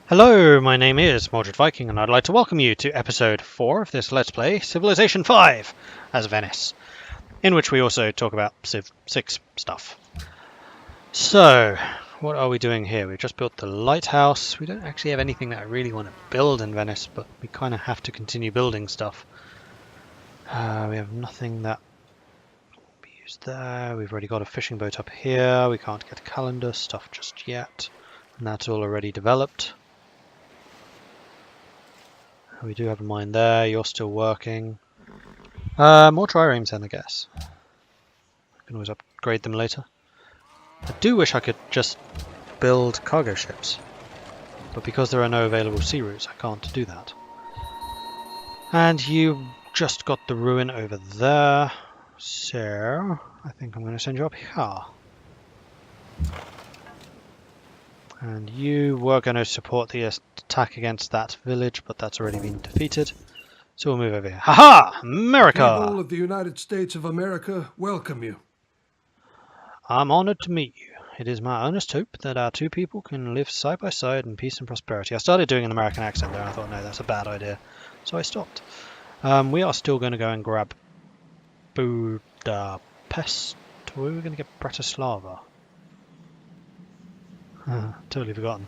Hello, my name is Mordred Viking, and I'd like to welcome you to episode 4 of this Let's Play Civilization 5 as Venice, in which we also talk about Civ 6 stuff. So, what are we doing here? We've just built the lighthouse. We don't actually have anything that I really want to build in Venice, but we kind of have to continue building stuff. We have nothing that will be used there. We've already got a fishing boat up here. We can't get calendar stuff just yet, and that's all already developed. We do have a mine there, you're still working. More triremes then, I guess. I can always upgrade them later. I do wish I could just build cargo ships, but because there are no available sea routes, I can't do that. And you just got the ruin over there, so I think I'm going to send you up here. And you were going to support the attack against that village, but that's already been defeated. So we'll move over here. Haha! America! The people of the United States of America welcome you. I'm honored to meet you. It is my earnest hope that our two people can live side by side in peace and prosperity. I started doing an American accent there, and I thought, no, that's a bad idea. So I stopped. We are still going to go and grab Budapest. Where are we going to get Bratislava? Totally forgotten.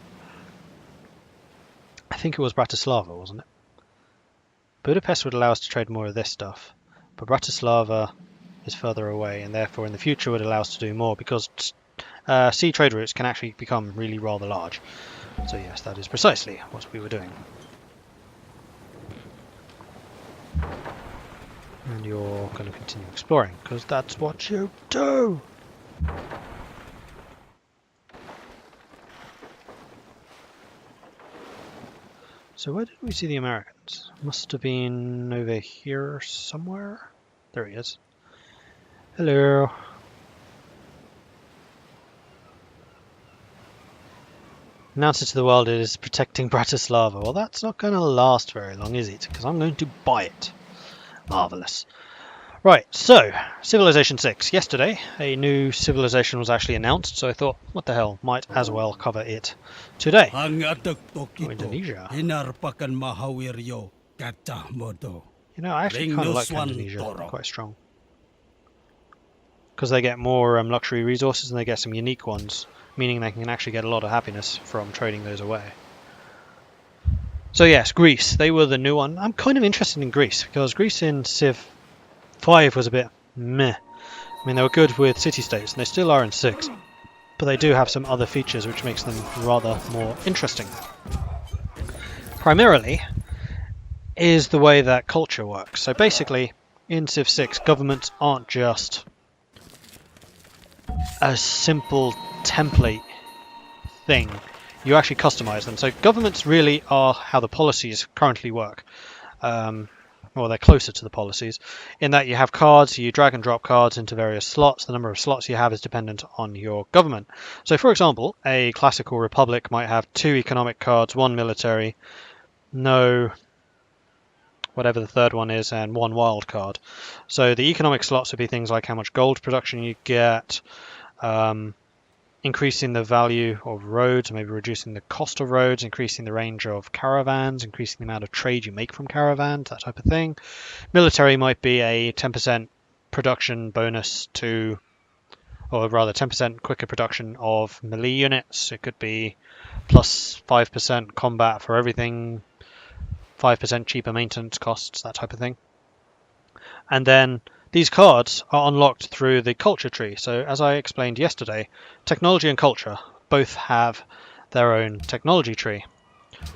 I think it was Bratislava, wasn't it? Budapest would allow us to trade more of this stuff, but Bratislava is further away, and therefore in the future would allow us to do more, because sea trade routes can actually become really rather large. So yes, that is precisely what we were doing. And you're going to continue exploring, because that's what you do! So where did we see the Americans? Must have been over here somewhere. There he is. Hello. Announce it to the world it is protecting Bratislava. Well, that's not going to last very long, is it? Because I'm going to buy it. Marvellous. Right, so, Civilization 6. Yesterday, a new civilization was actually announced, so I thought, what the hell, might as well cover it today. Oh, Indonesia. You know, I actually kind of like Indonesia, quite strong. Because they get more luxury resources and they get some unique ones, meaning they can actually get a lot of happiness from trading those away. So yes, Greece, they were the new one. I'm kind of interested in Greece, because Greece in Civ 5 was a bit meh. I mean, they were good with city-states, and they still are in 6. But they do have some other features which makes them rather more interesting. Primarily is the way that culture works. So basically, in Civ 6, governments aren't just a simple template thing. You actually customize them. So governments really are how the policies currently work. Well, they're closer to the policies, in that you have cards, you drag and drop cards into various slots. The number of slots you have is dependent on your government. So, for example, a classical republic might have 2 economic cards, 1 military, no whatever the third one is, and 1 wild card. So the economic slots would be things like how much gold production you get, increasing the value of roads, maybe reducing the cost of roads, increasing the range of caravans, increasing the amount of trade you make from caravans, that type of thing. Military might be a 10% production bonus to, or rather 10% quicker production of melee units. It could be plus 5% combat for everything, 5% cheaper maintenance costs, that type of thing. And then these cards are unlocked through the culture tree. So as I explained yesterday, technology and culture both have their own technology tree.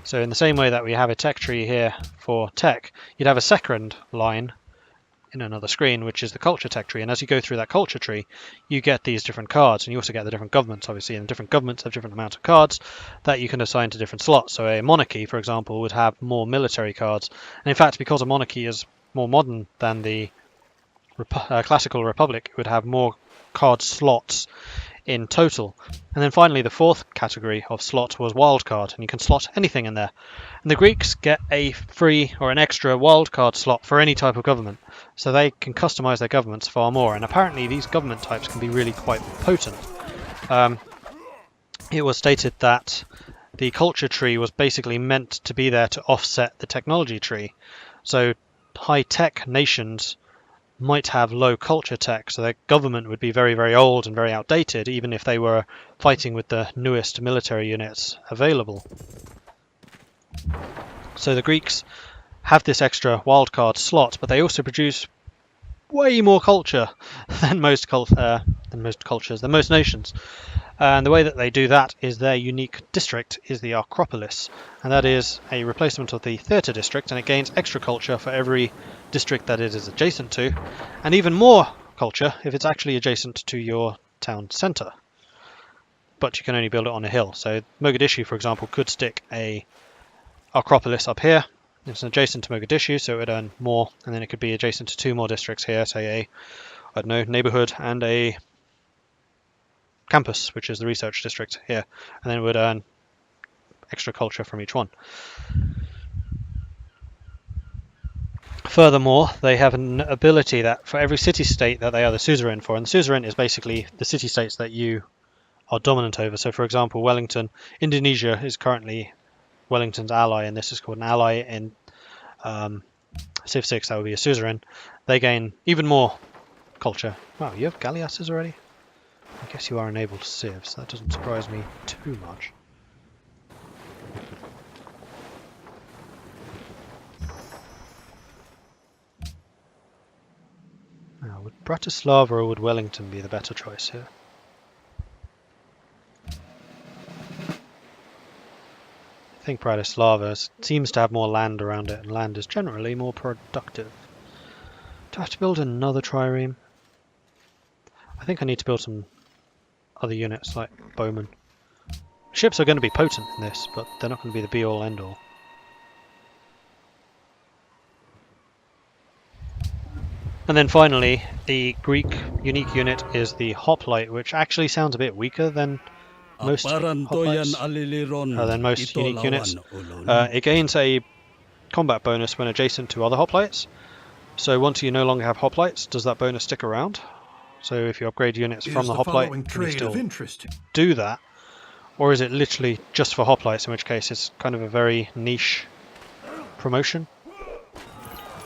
So in the same way that we have a tech tree here for tech, you'd have a second line in another screen, which is the culture tech tree. And as you go through that culture tree, you get these different cards, and you also get the different governments, obviously, and different governments have different amounts of cards that you can assign to different slots. So a monarchy, for example, would have more military cards. And in fact, because a monarchy is more modern than the classical republic, it would have more card slots in total. And then finally, the fourth category of slot was wildcard, and you can slot anything in there. And the Greeks get a free or an extra wildcard slot for any type of government, so they can customize their governments far more. And apparently these government types can be really quite potent. It was stated that the culture tree was basically meant to be there to offset the technology tree. So high-tech nations might have low culture tech, so their government would be very, very old and very outdated, even if they were fighting with the newest military units available. So the Greeks have this extra wildcard slot, but they also produce way more culture than most nations. And the way that they do that is their unique district is the Acropolis, and that is a replacement of the theatre district, and it gains extra culture for every district that it is adjacent to, and even more culture if it's actually adjacent to your town centre. But you can only build it on a hill. So Mogadishu, for example, could stick a Acropolis up here. It's adjacent to Mogadishu, so it would earn more, and then it could be adjacent to 2 more districts here, say a neighbourhood and a campus, which is the research district here, and then it would earn extra culture from each one. Furthermore, they have an ability that for every city-state that they are the suzerain for, and the suzerain is basically the city-states that you are dominant over. So for example, Wellington, Indonesia is currently Wellington's ally, and this is called an ally. In Civ 6, that would be a suzerain. They gain even more culture. Wow, you have galleasses already? I guess you are enabled to civs. That doesn't surprise me too much. Now, would Bratislava or would Wellington be the better choice here? I think Bratislava seems to have more land around it, and land is generally more productive. Do I have to build another trireme? I think I need to build some other units like bowmen. Ships are going to be potent in this, but they're not going to be the be-all end-all. And then finally, the Greek unique unit is the hoplite, which actually sounds a bit weaker than most unique units. It gains a combat bonus when adjacent to other hoplites. So once you no longer have hoplites, does that bonus stick around? So if you upgrade units from the hoplite, can you still do that? Or is it literally just for hoplites, in which case it's kind of a very niche promotion?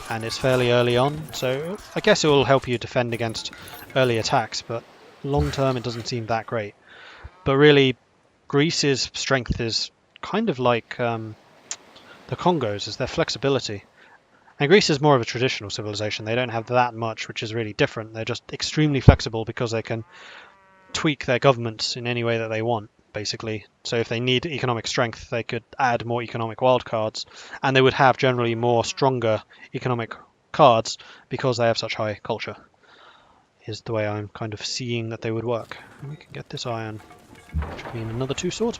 And it's fairly early on, so I guess it will help you defend against early attacks, but long term it doesn't seem that great. But really, Greece's strength is kind of like the Congo's, is their flexibility. And Greece is more of a traditional civilization. They don't have that much, which is really different. They're just extremely flexible because they can tweak their governments in any way that they want, basically. So if they need economic strength, they could add more economic wildcards, and they would have generally more stronger economic cards because they have such high culture, is the way I'm kind of seeing that they would work. And we can get this iron, which would mean another 2 swords.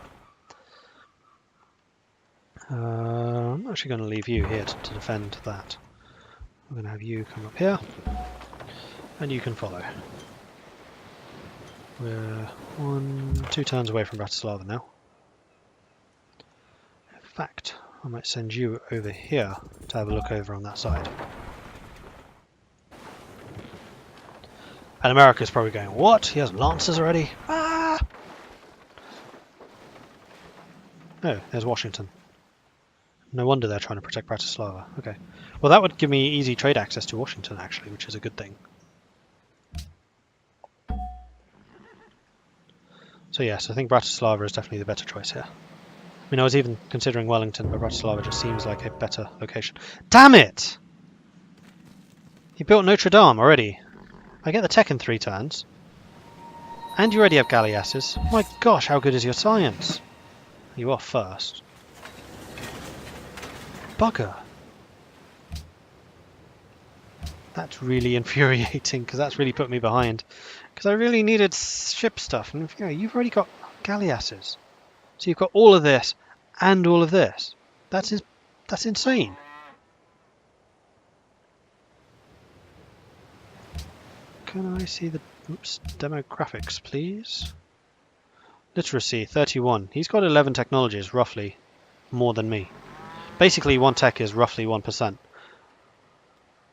I'm actually going to leave you here to defend that. I'm going to have you come up here, and you can follow. We're 2 turns away from Bratislava now. In fact, I might send you over here to have a look over on that side. And America's probably going, what? He has lancers already? Ah! Oh, there's Washington. No wonder they're trying to protect Bratislava. Okay. Well, that would give me easy trade access to Washington, actually, which is a good thing. So yes, I think Bratislava is definitely the better choice here. I mean, I was even considering Wellington, but Bratislava just seems like a better location. Damn it! You built Notre Dame already. I get the tech in 3 turns. And you already have galleasses. My gosh, how good is your science? You are first. Bugger. That's really infuriating, because that's really put me behind. Because I really needed ship stuff, and you know, you've already got galleasses. So you've got all of this, and all of this. That's insane. Can I see the demographics, please? Literacy, 31. He's got 11 technologies, roughly, more than me. Basically, one tech is roughly 1%.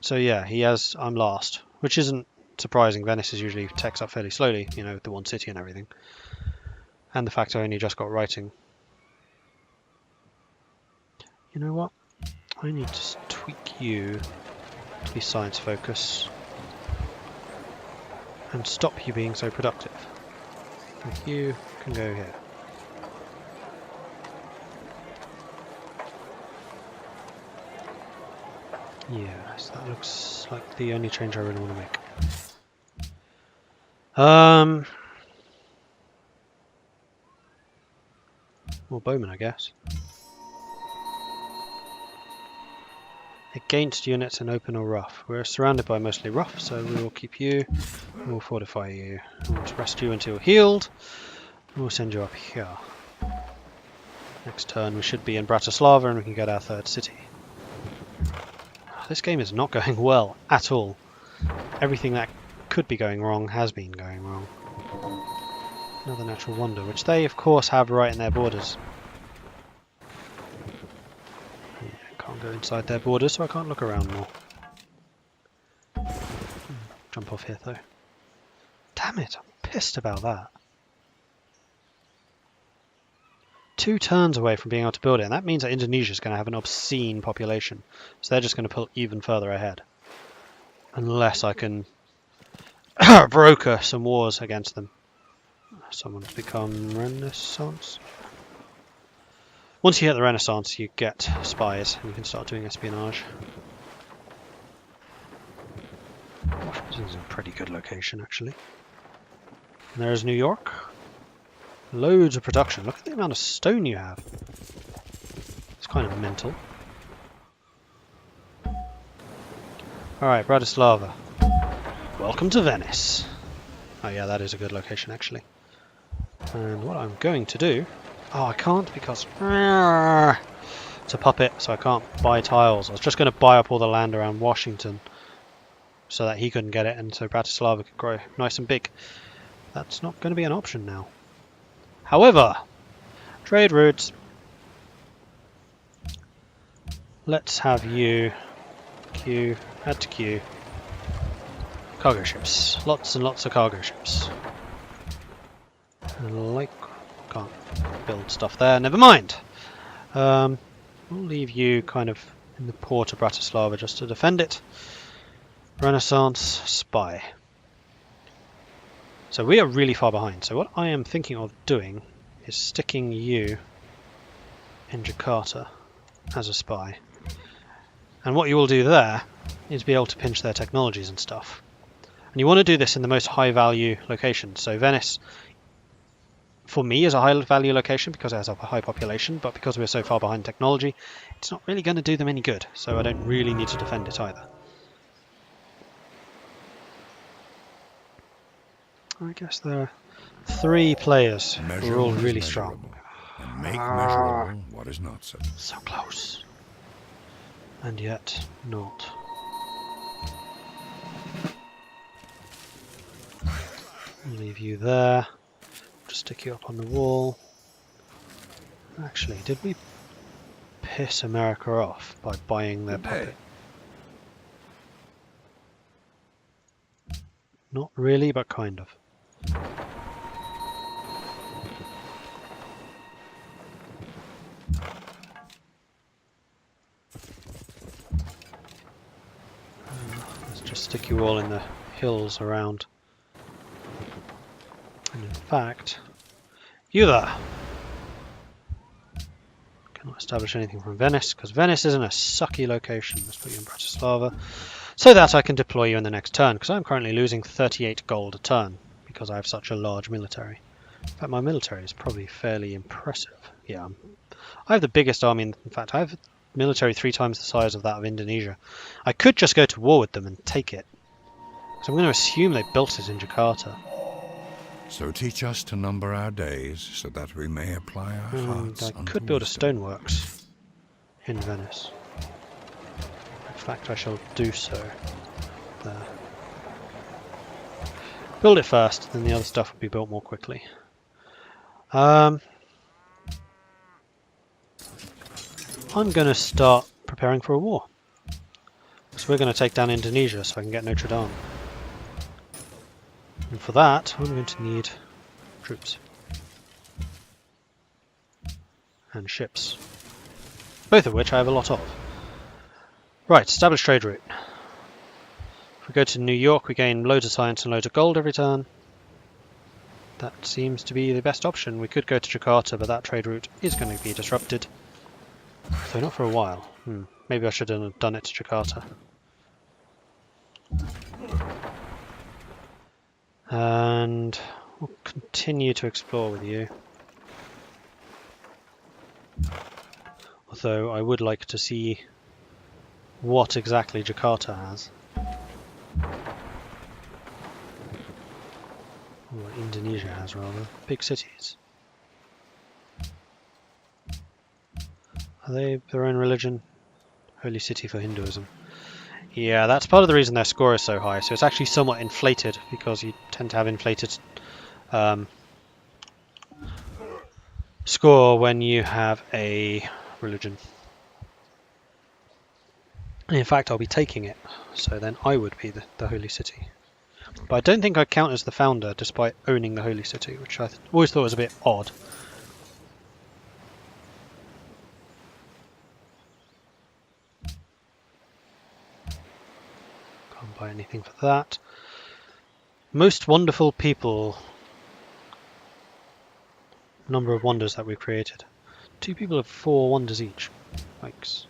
So yeah, I'm last, which isn't surprising. Venice is usually techs up fairly slowly, you know, the one city and everything. And the fact I only just got writing. You know what? I need to tweak you to be science focus and stop you being so productive. And you can go here. Yes, that looks like the only change I really want to make. More bowmen, I guess. Against units in open or rough. We're surrounded by mostly rough, so we will keep you. We'll fortify you. We'll rest you until you're healed. We'll send you up here. Next turn we should be in Bratislava and we can get our third city. This game is not going well at all. Everything that could be going wrong has been going wrong. Another natural wonder, which they of course have right in their borders. Yeah, can't go inside their borders, so I can't look around more. Jump off here though. Damn it, I'm pissed about that. 2 turns away from being able to build it, and that means that Indonesia is going to have an obscene population. So they're just going to pull even further ahead. Unless I can broker some wars against them. Someone's become Renaissance. Once you hit the Renaissance, you get spies, and you can start doing espionage. Washington's a pretty good location, actually. And there's New York. Loads of production. Look at the amount of stone you have. It's kind of mental. Alright, Bratislava. Welcome to Venice. Oh yeah, that is a good location actually. And what I'm going to do... Oh, I can't because... It's a puppet, so I can't buy tiles. I was just going to buy up all the land around Washington so that he couldn't get it and so Bratislava could grow nice and big. That's not going to be an option now. However, trade routes. Let's have you queue, add to queue. Cargo ships. Lots and lots of cargo ships. And like, can't build stuff there. Never mind. We'll leave you kind of in the port of Bratislava just to defend it. Renaissance, spy. So we are really far behind. So what I am thinking of doing is sticking you in Jakarta as a spy. And what you will do there is be able to pinch their technologies and stuff. And you want to do this in the most high value locations. So Venice, for me, is a high value location because it has a high population, but because we're so far behind technology, it's not really going to do them any good. So I don't really need to defend it either. I guess there are 3 players who are all really strong. And make measurable what is not so. So close. And yet not. I'll leave you there. Just stick you up on the wall. Actually, did we piss America off by buying their puppet? Not really, but kind of. Let's just stick you all in the hills around. And in fact, you there! Cannot establish anything from Venice, because Venice isn't a sucky location. Let's put you in Bratislava, so that I can deploy you in the next turn, because I'm currently losing 38 gold a turn, because I have such a large military. In fact, my military is probably fairly impressive. Yeah, I have the biggest army, in fact, I have a military 3 times the size of that of Indonesia. I could just go to war with them and take it. So I'm going to assume they built it in Jakarta. So teach us to number our days, so that we may apply our hearts. I could build a stoneworks in Venice. In fact, I shall do so. There. Build it first, then the other stuff will be built more quickly. I'm going to start preparing for a war. So we're going to take down Indonesia so I can get Notre Dame. And for that, I'm going to need troops. And ships. both of which I have a lot of. Right, establish trade route. If we go to New York, we gain loads of science and loads of gold every turn. That seems to be the best option. We could go to Jakarta, but that trade route is going to be disrupted. So not for a while. Maybe I should have done it to Jakarta. And we'll continue to explore with you. Although I would like to see what exactly Jakarta has. Or what Indonesia has, rather. Big cities. Are they their own religion? Holy city for Hinduism. Yeah, that's part of the reason their score is so high. So it's actually somewhat inflated because you tend to have inflated score when you have a religion. And in fact, I'll be taking it. So then I would be the holy city. But I don't think I count as the founder despite owning the holy city, which I always thought was a bit odd. Can't buy anything for that. Most wonderful people. Number of wonders that we've created. 2 people have 4 wonders each. Yikes.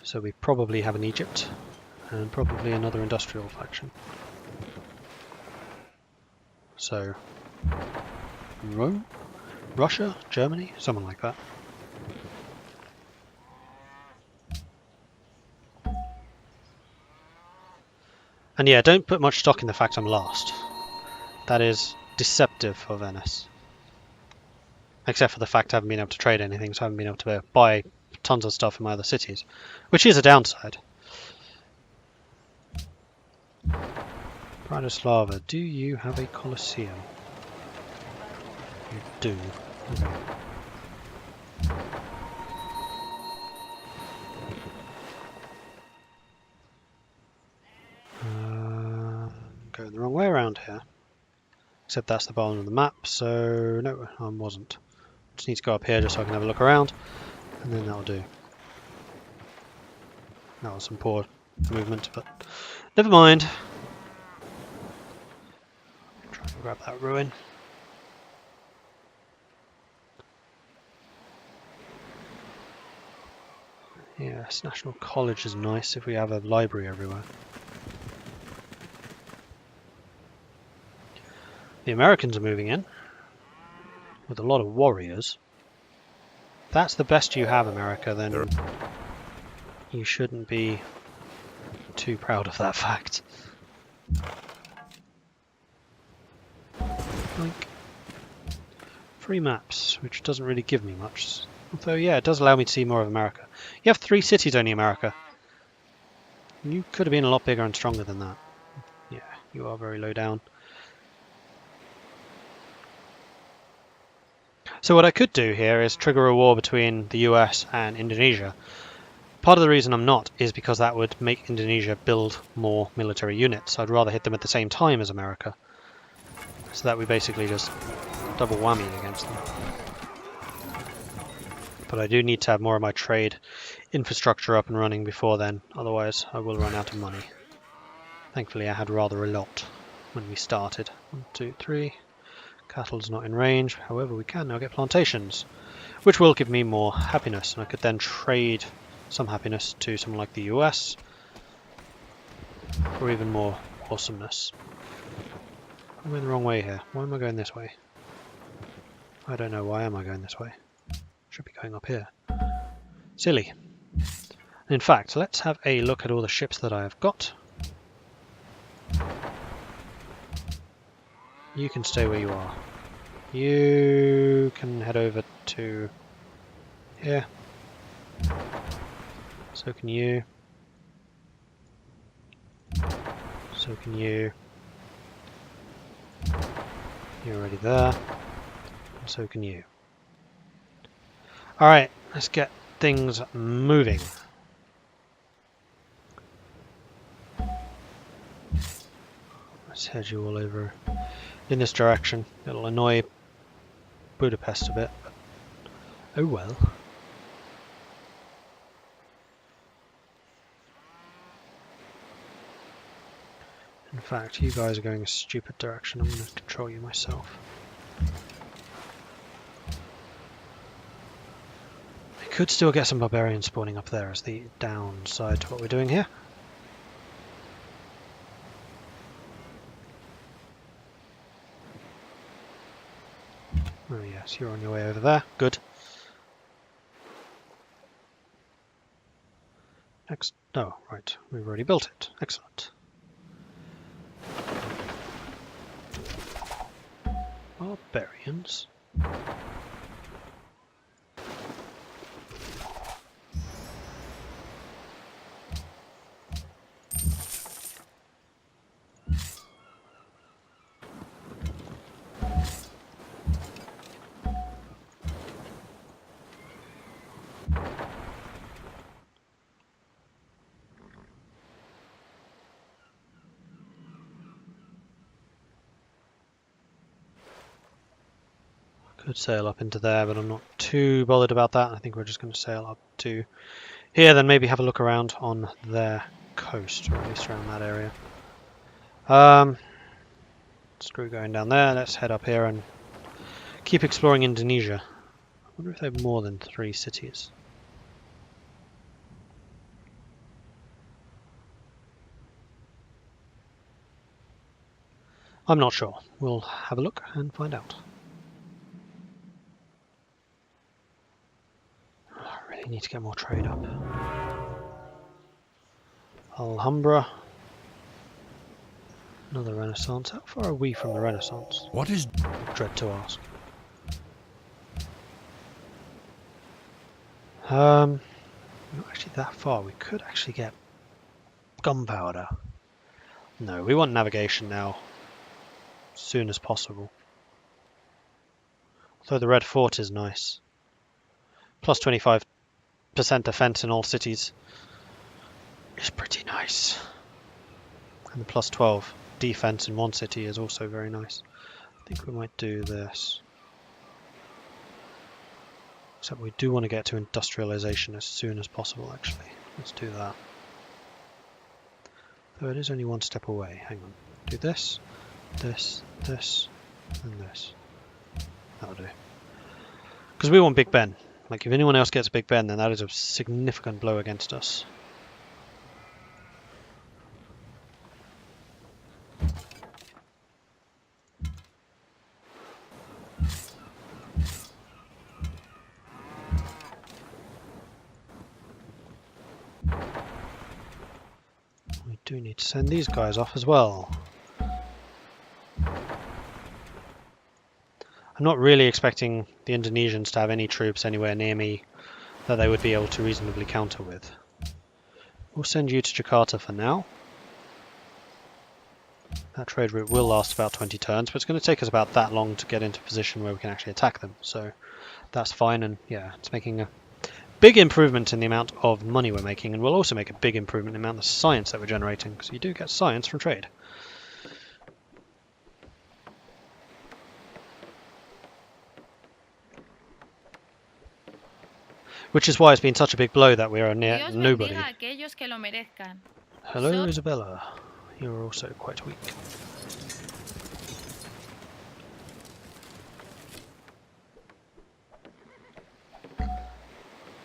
So we probably have an Egypt and probably another industrial faction. So Rome, Russia, Germany, someone like that. And yeah, don't put much stock in the fact I'm last. That is deceptive for Venice. Except for the fact I haven't been able to trade anything, so I haven't been able to buy tons of stuff in my other cities. Which is a downside. Bratislava, do you have a Colosseum? You do. Okay. Going the wrong way around here. Except that's the bottom of the map, so no, I wasn't. Just need to go up here just so I can have a look around, and then that'll do. That was some poor movement, but never mind. Try and grab that ruin. Yes, National College is nice if we have a library everywhere. The Americans are moving in with a lot of warriors. If that's the best you have, America, then you shouldn't be too proud of that fact. Like, free maps, which doesn't really give me much. Although, yeah, it does allow me to see more of America. You have 3 cities only, America. You could have been a lot bigger and stronger than that. Yeah, you are very low down. So what I could do here is trigger a war between the US and Indonesia. Part of the reason I'm not is because that would make Indonesia build more military units. I'd rather hit them at the same time as America. So that we basically just double whammy against them. But I do need to have more of my trade infrastructure up and running before then, otherwise I will run out of money. Thankfully I had rather a lot when we started. 1, 2, 3. Cattle's not in range, however we can now get plantations, which will give me more happiness, and I could then trade some happiness to someone like the US for even more awesomeness. I'm going the wrong way here. Why am I going this way? I don't know. Why am I going this way? Should be going up here. Silly. In fact, let's have a look at all the ships that I have got. You can stay where you are. You can head over to here. So can you. So can you. You're already there. And so can you. Alright, let's get things moving. Let's head you all over in this direction. It'll annoy Budapest a bit, but oh well. In fact, you guys are going a stupid direction. I'm going to control you myself. I could still get some barbarians spawning up there as the downside to what we're doing here. Oh yes, you're on your way over there. Good. Next. Oh, right. We've already built it. Excellent. Barbarians. Could sail up into there, but I'm not too bothered about that. I think we're just going to sail up to here, then maybe have a look around on their coast, or at least around that area. Screw going down there. Let's head up here and keep exploring Indonesia. I wonder if they have more than 3 cities. I'm not sure. We'll have a look and find out. I really need to get more trade up. Alhambra. Another Renaissance. How far are we from the Renaissance? What is... I dread to ask. Not actually that far. We could actually get gunpowder. No, we want navigation now. As soon as possible. Although the Red Fort is nice. Plus 25% defense in all cities is pretty nice. And the plus 12 defense in one city is also very nice. I think we might do this. Except we do want to get to industrialization as soon as possible, actually. Let's do that. Though it is only one step away. Hang on. Do this, this, this, and this. That'll do. Because we want Big Ben. Like, if anyone else gets Big Ben, then that is a significant blow against us. We do need to send these guys off as well. I'm not really expecting the Indonesians to have any troops anywhere near me that they would be able to reasonably counter with. We'll send you to Jakarta for now. That trade route will last about 20 turns, but it's going to take us about that long to get into a position where we can actually attack them. So that's fine, and yeah, it's making a big improvement in the amount of money we're making, and we'll also make a big improvement in the amount of science that we're generating, because you do get science from trade. Which is why it's been such a big blow that we are near nobody. Hello, Isabella. You're also quite weak.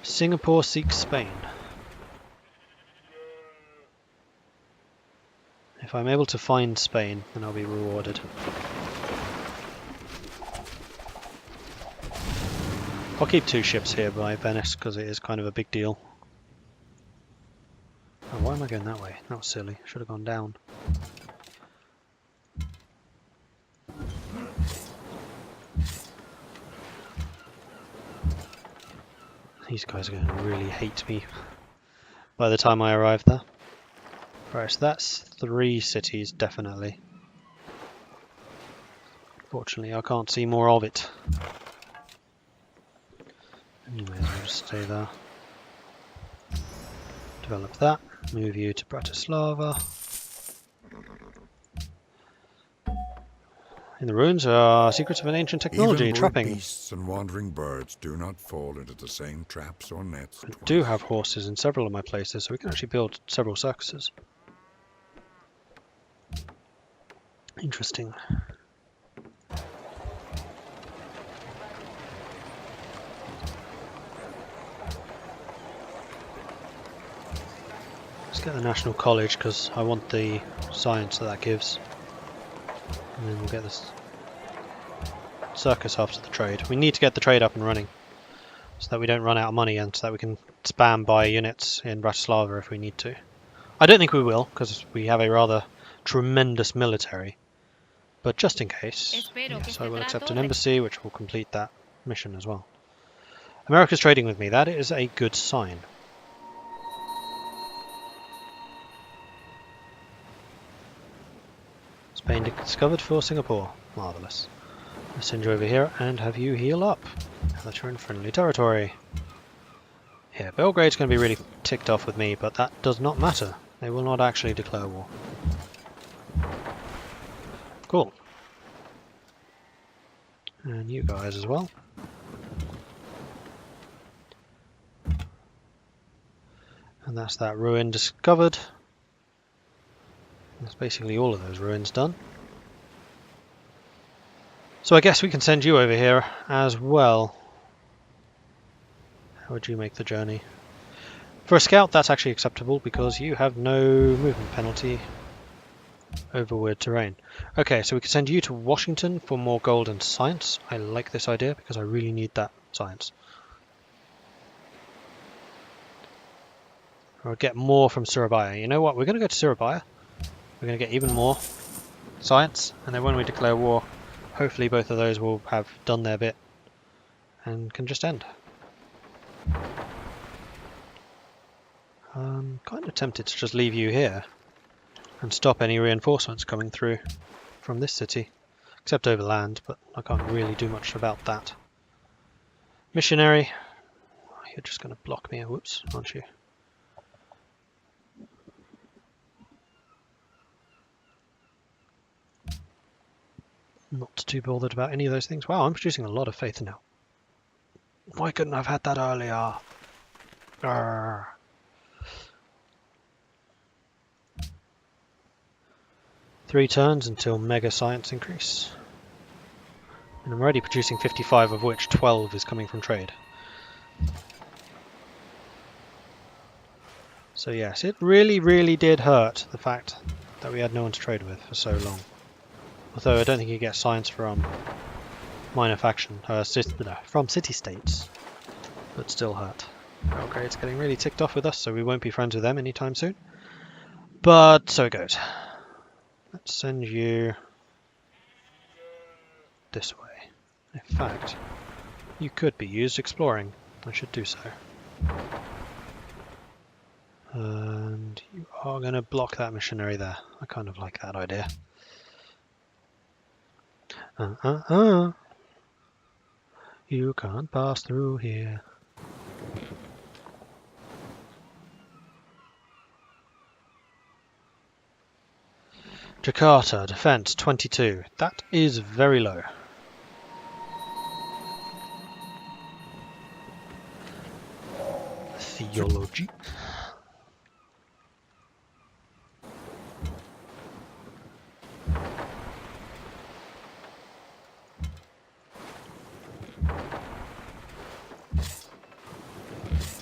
Singapore seeks Spain. If I'm able to find Spain, then I'll be rewarded. I'll keep 2 ships here by Venice because it is kind of a big deal. Oh, why am I going that way? That was silly. Should have gone down. These guys are going to really hate me by the time I arrive there. Right, so that's 3 cities, definitely. Fortunately, I can't see more of it. You may as well just stay there. Develop that. Move you to Bratislava. In the ruins are secrets of an ancient technology, trapping. Beasts and wandering birds do not fall into the same traps or nets. I do have horses in several of my places, so we can actually build several circuses. Interesting. Let's get the National College because I want the science that gives. And then we'll get this circus after the trade. We need to get the trade up and running so that we don't run out of money and so that we can spam buy units in Bratislava if we need to. I don't think we will because we have a rather tremendous military. But just in case, yes, I will accept an embassy which will complete that mission as well. America's trading with me. That is a good sign. Spain discovered for Singapore. Marvellous. I'll send you over here and have you heal up. Now that you're in friendly territory. Yeah, Belgrade's going to be really ticked off with me, but that does not matter. They will not actually declare war. Cool. And you guys as well. And that's that ruin discovered. That's basically all of those ruins done. So I guess we can send you over here as well. How would you make the journey? For a scout, that's actually acceptable because you have no movement penalty over weird terrain. Okay, so we can send you to Washington for more gold and science. I like this idea because I really need that science. Or get more from Surabaya. You know what? We're going to go to Surabaya. We're going to get even more science, and then when we declare war, hopefully both of those will have done their bit and can just end. I'm kind of tempted to just leave you here and stop any reinforcements coming through from this city, except over land, but I can't really do much about that. Missionary, you're just going to block me, whoops, aren't you? Not too bothered about any of those things. Wow, I'm producing a lot of faith now. Why couldn't I have had that earlier? Arrgh. 3 turns until mega science increase. And I'm already producing 55, of which 12 is coming from trade. So yes, it really did hurt, the fact that we had no one to trade with for so long. Although I don't think you get science from minor faction, from city-states, but still hurt. Belgrade's getting really ticked off with us, so we won't be friends with them anytime soon. But so it goes. Let's send you this way. In fact, you could be used exploring. I should do so. And you are going to block that missionary there. I kind of like that idea. You can't pass through here. Jakarta, defense 22. That is very low. Theology.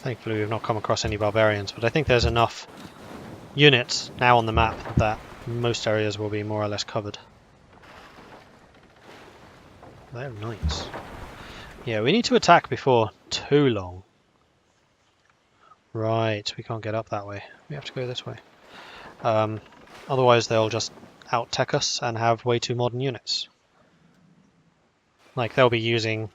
Thankfully we've not come across any barbarians, but I think there's enough units now on the map that most areas will be more or less covered. They have knights. Yeah, we need to attack before too long. Right, we can't get up that way. We have to go this way. Otherwise they'll just out-tech us and have way too modern units. Like they'll be using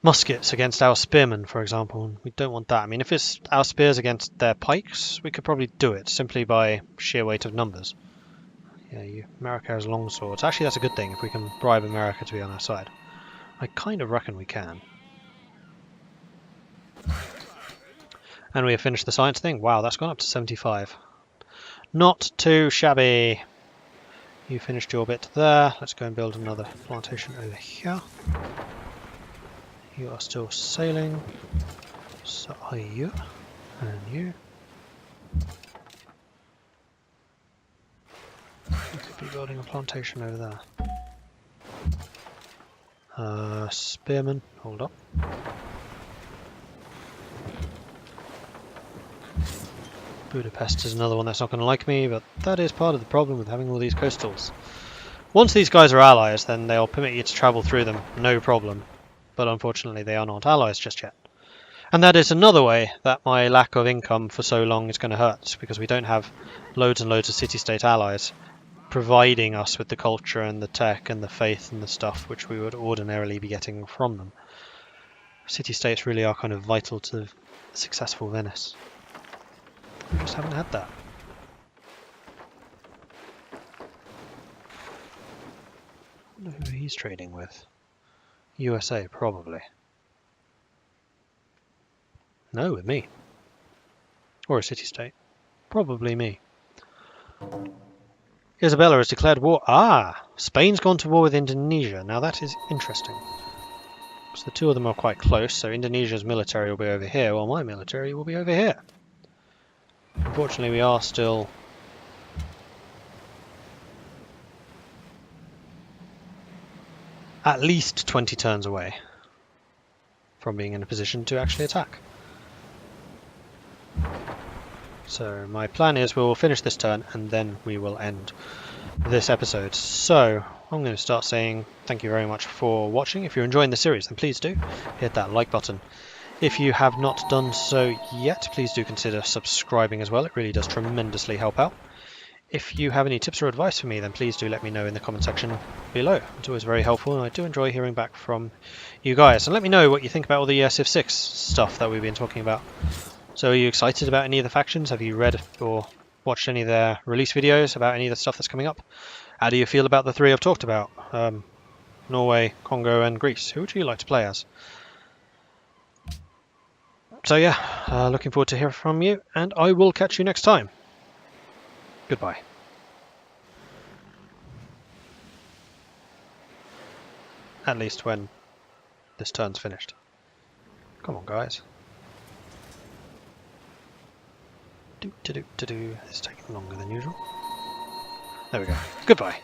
muskets against our spearmen, for example, and we don't want that. I mean, if it's our spears against their pikes, we could probably do it simply by sheer weight of numbers. Yeah, America has long swords. Actually, that's a good thing if we can bribe America to be on our side. I kind of reckon we can. And we have finished the science thing. Wow, that's gone up to 75. Not too shabby. You finished your bit there. Let's go and build another plantation over here. You are still sailing, so are you, and you. We could be building a plantation over there. Spearmen, hold up. Budapest is another one that's not going to like me, but that is part of the problem with having all these coastals. Once these guys are allies, then they'll permit you to travel through them, no problem. But unfortunately they are not allies just yet. And that is another way that my lack of income for so long is going to hurt, because we don't have loads and loads of city-state allies providing us with the culture and the tech and the faith and the stuff which we would ordinarily be getting from them. City-states really are kind of vital to successful Venice. We just haven't had that. I wonder who he's trading with. USA, probably. No, with me. Or a city-state. Probably me. Isabella has declared war. Ah! Spain's gone to war with Indonesia. Now that is interesting. So the two of them are quite close, so Indonesia's military will be over here, while my military will be over here. Unfortunately, we are still at least 20 turns away from being in a position to actually attack. So my plan is we will finish this turn and then we will end this episode. So I'm going to start saying thank you very much for watching. If you're enjoying the series, then please do hit that like button. If you have not done so yet, please do consider subscribing as well. It really does tremendously help out. If you have any tips or advice for me, then please do let me know in the comment section below. It's always very helpful, and I do enjoy hearing back from you guys. And let me know what you think about all the Civ 6 stuff that we've been talking about. So are you excited about any of the factions? Have you read or watched any of their release videos about any of the stuff that's coming up? How do you feel about the three I've talked about? Norway, Congo, and Greece. Who would you like to play as? So yeah, looking forward to hearing from you, and I will catch you next time. Goodbye. At least when this turn's finished. Come on, guys. It's taking longer than usual. There we go. Goodbye.